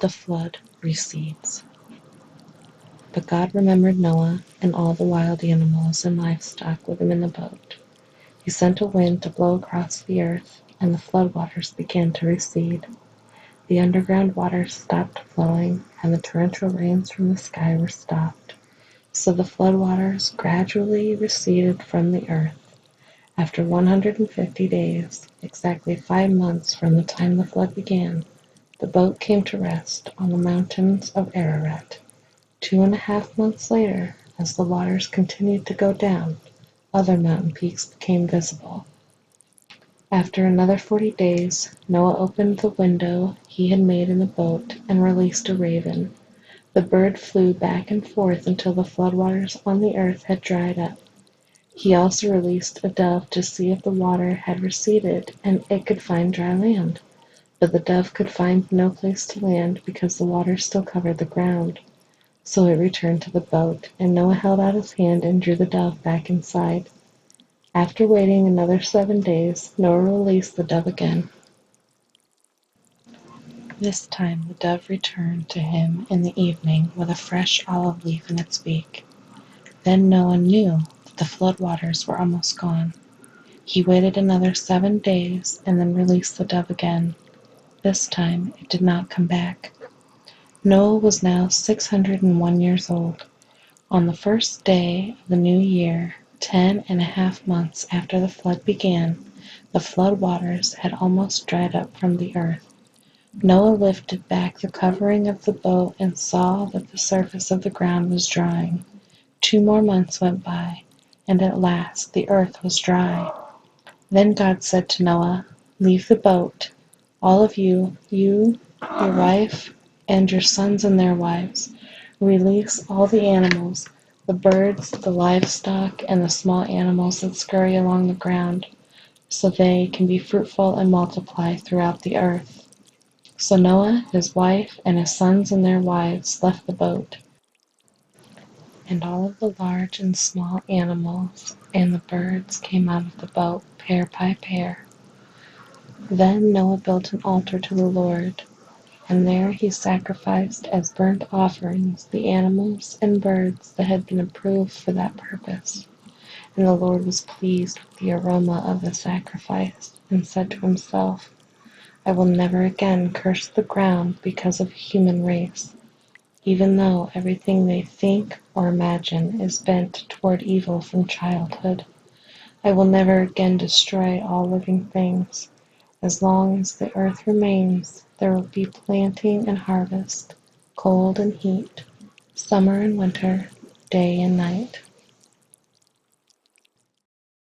The flood recedes. But God remembered Noah and all the wild animals and livestock with him in the boat. He sent a wind to blow across the earth, and the floodwaters began to recede. The underground waters stopped flowing, and the torrential rains from the sky were stopped. So the floodwaters gradually receded from the earth. After 150 days, exactly 5 months from the time the flood began, the boat came to rest on the mountains of Ararat. 2.5 months later, as the waters continued to go down, other mountain peaks became visible. After another 40 days, Noah opened the window he had made in the boat and released a raven. The bird flew back and forth until the floodwaters on the earth had dried up. He also released a dove to see if the water had receded and it could find dry land. But the dove could find no place to land because the water still covered the ground. So it returned to the boat, and Noah held out his hand and drew the dove back inside. After waiting another 7 days, Noah released the dove again. This time the dove returned to him in the evening with a fresh olive leaf in its beak. Then Noah knew that the floodwaters were almost gone. He waited another 7 days and then released the dove again. This time it did not come back. Noah was now 601 years old. On the first day of the new year, 10.5 months after the flood began, the flood waters had almost dried up from the earth. Noah lifted back the covering of the boat and saw that the surface of the ground was drying. 2 more months went by, and at last the earth was dry. Then God said to Noah, "Leave the boat, all of you, your wife, and your sons and their wives. Release all the animals, the birds, the livestock, and the small animals that scurry along the ground, so they can be fruitful and multiply throughout the earth." So Noah, his wife, and his sons and their wives left the boat, and all of the large and small animals and the birds came out of the boat, pair by pair. Then Noah built an altar to the Lord, and there he sacrificed as burnt offerings the animals and birds that had been approved for that purpose. And the Lord was pleased with the aroma of the sacrifice, and said to himself, "I will never again curse the ground because of a human race, even though everything they think or imagine is bent toward evil from childhood. I will never again destroy all living things. As long as the earth remains, there will be planting and harvest, cold and heat, summer and winter, day and night."